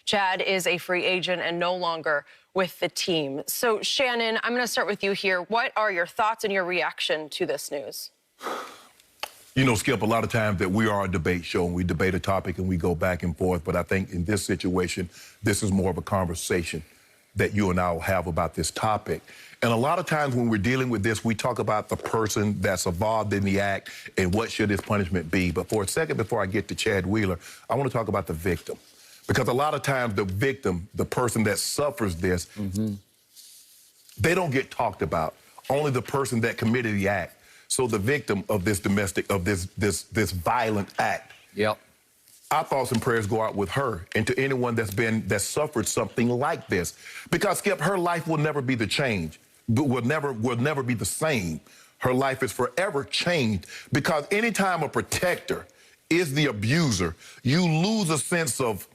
Chad is a free agent and no longer with the team. So, Shannon, I'm going to start with you here. What are your thoughts and your reaction to this news? You know, Skip, a lot of times that we are a debate show and we debate a topic and we go back and forth. But I think in this situation, this is more of a conversation that you and I will have about this topic. And a lot of times when we're dealing with this, we talk about the person that's involved in the act and what should his punishment be. But for a second, before I get to Chad Wheeler, I want to talk about the victim. Because a lot of times the victim, the person that suffers this, they don't get talked about. Only the person that committed the act. So the victim of this domestic, of this violent act. Yep. Our thoughts and prayers go out with her and to anyone that suffered something like this. Because, Skip, her life will never be the change, will never be the same. Her life is forever changed because anytime a protector is the abuser, you lose a sense of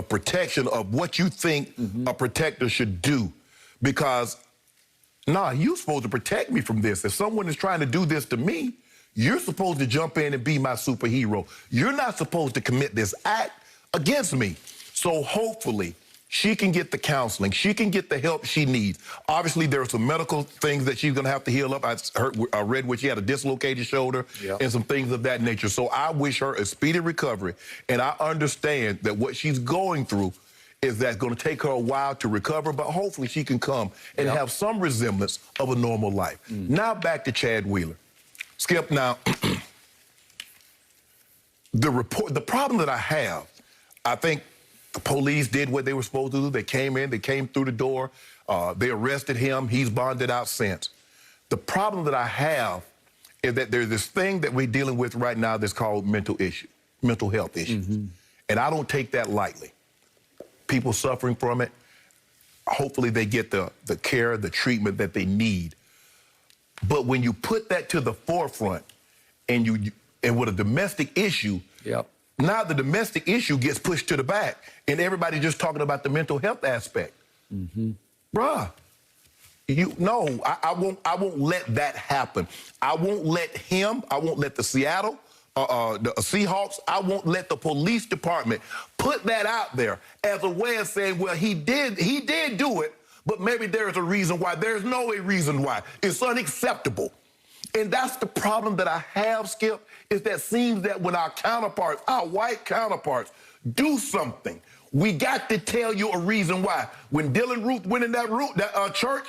protection of what you think a protector should do. Because, nah, you're supposed to protect me from this. If someone is trying to do this to me, you're supposed to jump in and be my superhero. You're not supposed to commit this act against me. So hopefully she can get the counseling. She can get the help she needs. Obviously, there are some medical things that she's going to have to heal up. I read where she had a dislocated shoulder and some things of that nature. So I wish her a speedy recovery. And I understand that what she's going through is that going to take her a while to recover, but hopefully she can come and have some resemblance of a normal life. Now back to Chad Wheeler. Skip, now, the problem that I have, I think the police did what they were supposed to do. They came in, they came through the door, they arrested him, he's bonded out since. The problem that I have is that there's this thing that we're dealing with right now that's called mental health issue. And I don't take that lightly. People suffering from it, hopefully they get the care, the treatment that they need. But when you put that to the forefront and with a domestic issue, now the domestic issue gets pushed to the back and everybody's just talking about the mental health aspect. Bruh, I won't let that happen. I won't let him, I won't let the Seattle, the Seahawks, I won't let the police department put that out there as a way of saying, well, he did do it, but maybe there's a reason why. There's no reason why. It's unacceptable. And that's the problem that I have, Skip, is that seems that when our counterparts, our white counterparts, do something, we got to tell you a reason why. When Dylan Ruth went in that church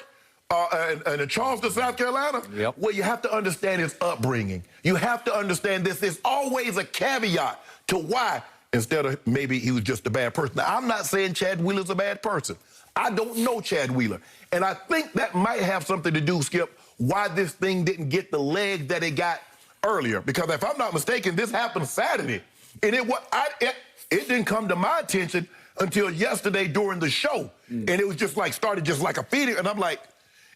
in Charleston, South Carolina, well, you have to understand his upbringing. You have to understand this. There's always a caveat to why, instead of maybe he was just a bad person. Now, I'm not saying Chad Wheeler's a bad person. I don't know Chad Wheeler. And I think that might have something to do, Skip, why this thing didn't get the legs that it got earlier. Because if I'm not mistaken, this happened Saturday. And it didn't come to my attention until yesterday during the show. And it was just like, started just like a feeding. And I'm like,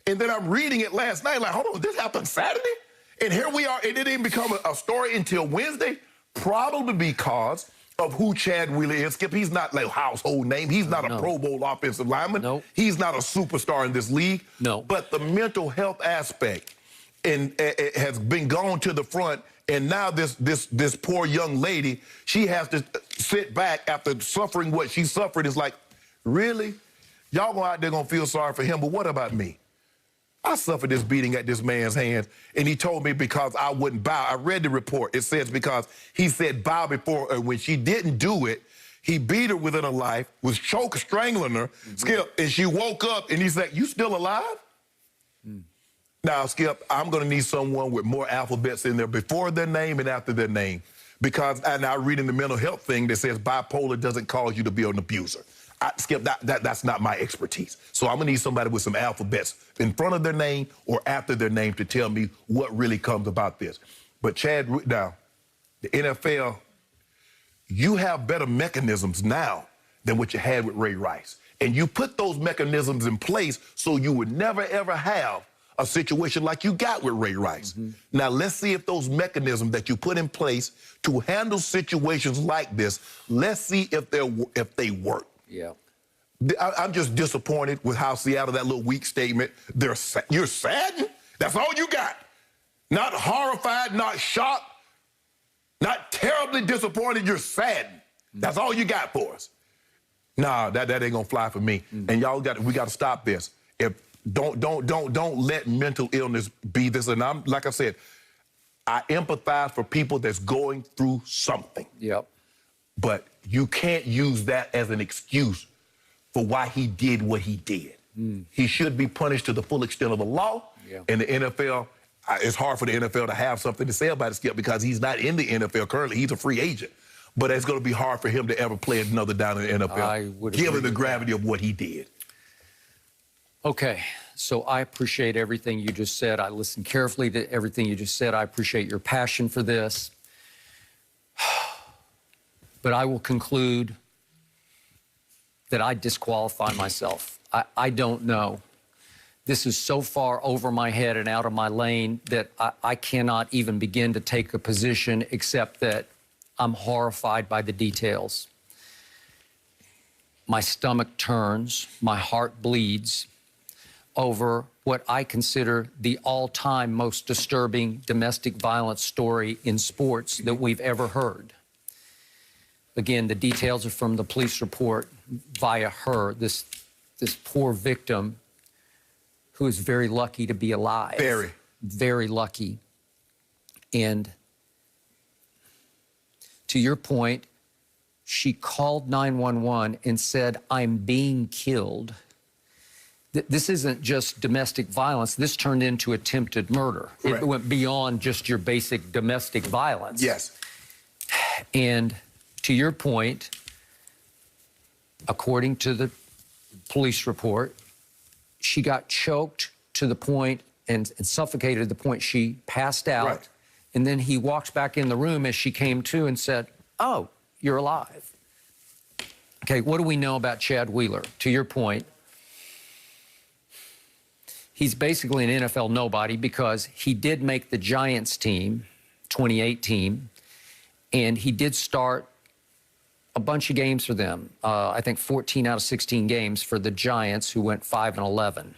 and then I'm reading it last night, like, hold on, this happened Saturday? And here we are, it didn't even become a story until Wednesday, probably because of who Chad Wheeler is. Skip, he's not like a household name. He's not a Pro Bowl offensive lineman. He's not a superstar in this league. But the mental health aspect it has been gone to the front, and now this poor young lady, she has to sit back after suffering what she suffered. It's like, really? Y'all go out there gonna feel sorry for him, but what about me? I suffered this beating at this man's hands, and he told me because I wouldn't bow. I read the report. It says because he said bow before her. When she didn't do it, he beat her within her life, was strangling her, Skip, and she woke up, and he said, you still alive? Now, Skip, I'm going to need someone with more alphabets in there before their name and after their name. Because, and I read in the mental health thing that says bipolar doesn't cause you to be an abuser. Skip, that's not my expertise. So I'm going to need somebody with some alphabets in front of their name or after their name to tell me what really comes about this. But Chad, now, the NFL, you have better mechanisms now than what you had with Ray Rice. And you put those mechanisms in place so you would never, ever have a situation like you got with Ray Rice. Now, let's see if those mechanisms that you put in place to handle situations like this, let's see if they work. I'm just disappointed with how Seattle, that little weak statement, you're saddened? That's all you got. Not horrified, not shocked, not terribly disappointed, you're saddened. That's all you got for us. Nah, that ain't gonna fly for me. And we got to stop this. Don't let mental illness be this. And I'm like I said, I empathize for people that's going through something. Yep. But you can't use that as an excuse for why he did what he did. He should be punished to the full extent of the law. Yeah. And the NFL, it's hard for the NFL to have something to say about it, Skip, because he's not in the NFL currently. He's a free agent. But it's going to be hard for him to ever play another down in the NFL, given the gravity of what he did. Okay, so I appreciate everything you just said. I listened carefully to everything you just said. I appreciate your passion for this. But I will conclude that I disqualify myself. I don't know. This is so far over my head and out of my lane that I cannot even begin to take a position, except that I'm horrified by the details. My stomach turns, my heart bleeds over what I consider the all-time most disturbing domestic violence story in sports that we've ever heard. Again, the details are from the police report via her, this poor victim who is very lucky to be alive. Very. Very lucky. And to your point, she called 911 and said, "I'm being killed." This isn't just domestic violence. This turned into attempted murder. Correct. It went beyond just your basic domestic violence. Yes. And to your point, according to the police report, she got choked to the point and suffocated to the point she passed out. Right. And then he walked back in the room as she came to and said, "Oh, you're alive." Okay, what do we know about Chad Wheeler? To your point, he's basically an NFL nobody because he did make the Giants team, 2018, and he did start a bunch of games for them. I think 14 out of 16 games for the Giants, who went 5-11.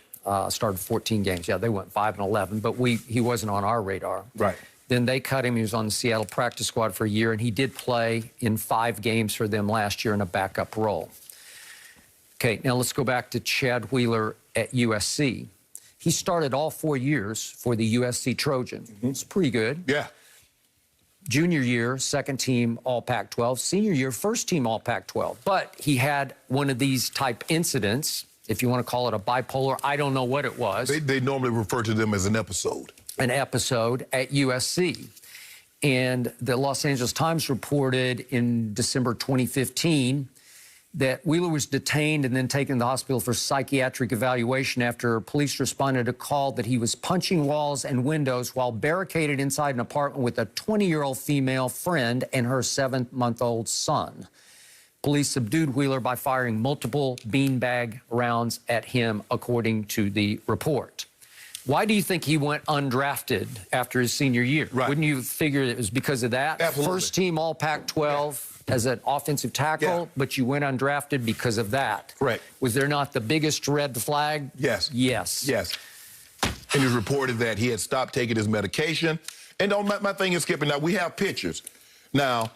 Started 14 games. Yeah, they went 5-11, but he wasn't on our radar. Right. Then they cut him. He was on the Seattle practice squad for a year, and he did play in 5 games for them last year in a backup role. Okay, now let's go back to Chad Wheeler at USC. He started all 4 years for the USC Trojans. It's pretty good. Yeah. Junior year, second team All Pac-12. Senior year, first team All Pac-12. But he had one of these type incidents, if you want to call it a bipolar. I don't know what it was. They normally refer to them as an episode. An episode at USC. And the Los Angeles Times reported in December 2015 that Wheeler was detained and then taken to the hospital for psychiatric evaluation after police responded to a call that he was punching walls and windows while barricaded inside an apartment with a 20-year-old female friend and her 7-month-old son. Police subdued Wheeler by firing multiple beanbag rounds at him, according to the report. Why do you think he went undrafted after his senior year? Right. Wouldn't you figure it was because of that? Absolutely. First team All Pac-12 as an offensive tackle, but you went undrafted because of that. Correct. Was there not the biggest red flag? Yes. Yes. Yes. And it was reported that he had stopped taking his medication. And my thing is, Skipper, now we have pictures. Now,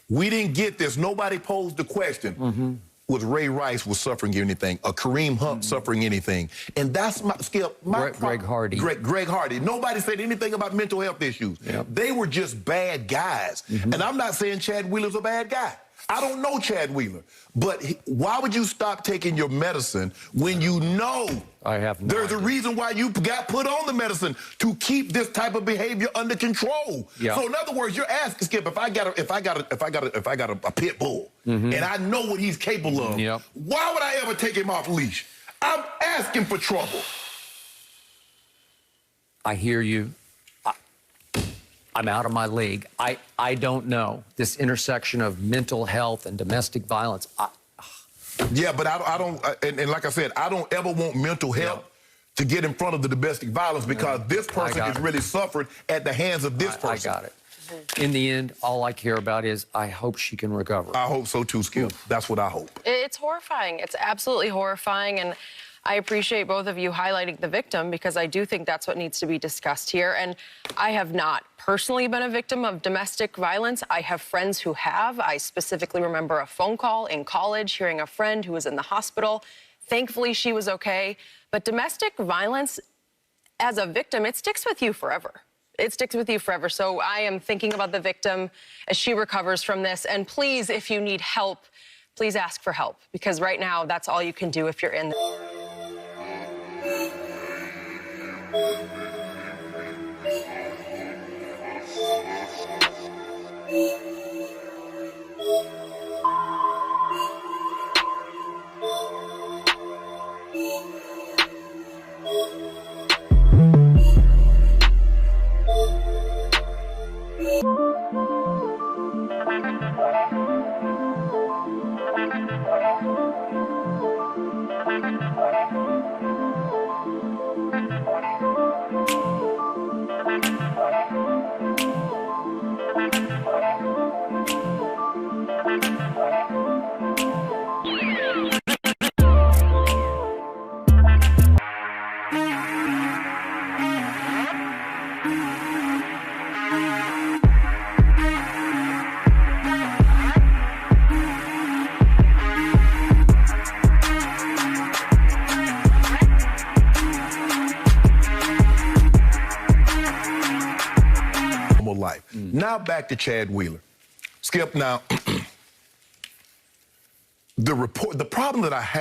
we didn't get this. Nobody posed the question. Was Ray Rice was suffering anything, or Kareem Hunt suffering anything? And that's my Skip. Greg Hardy. Greg Hardy. Nobody said anything about mental health issues. Yep. They were just bad guys. And I'm not saying Chad Wheeler's a bad guy. I don't know Chad Wheeler. But why would you stop taking your medicine when you know I have no there's idea. a reason why you got put on the medicine to keep this type of behavior under control? Yeah. So in other words, you're asking, Skip, if I got a pit bull and I know what he's capable of, why would I ever take him off leash? I'm asking for trouble. I hear you. I'm out of my league. I don't know. This intersection of mental health and domestic violence. Yeah, but I don't, and like I said, I don't ever want mental health to get in front of the domestic violence because this person is really suffering at the hands of this person. I got it. In the end, all I care about is I hope she can recover. I hope so too, Skip. That's what I hope. It's horrifying. It's absolutely horrifying. And I appreciate both of you highlighting the victim because I do think that's what needs to be discussed here. And I have not personally been a victim of domestic violence. I have friends who have. I specifically remember a phone call in college hearing a friend who was in the hospital. Thankfully, she was okay. But domestic violence, as a victim, it sticks with you forever. It sticks with you forever. So I am thinking about the victim as she recovers from this. And please, if you need help, please ask for help, because right now that's all you can do if you're in. Life. Now back to Chad Wheeler. Skip, now, the problem that I have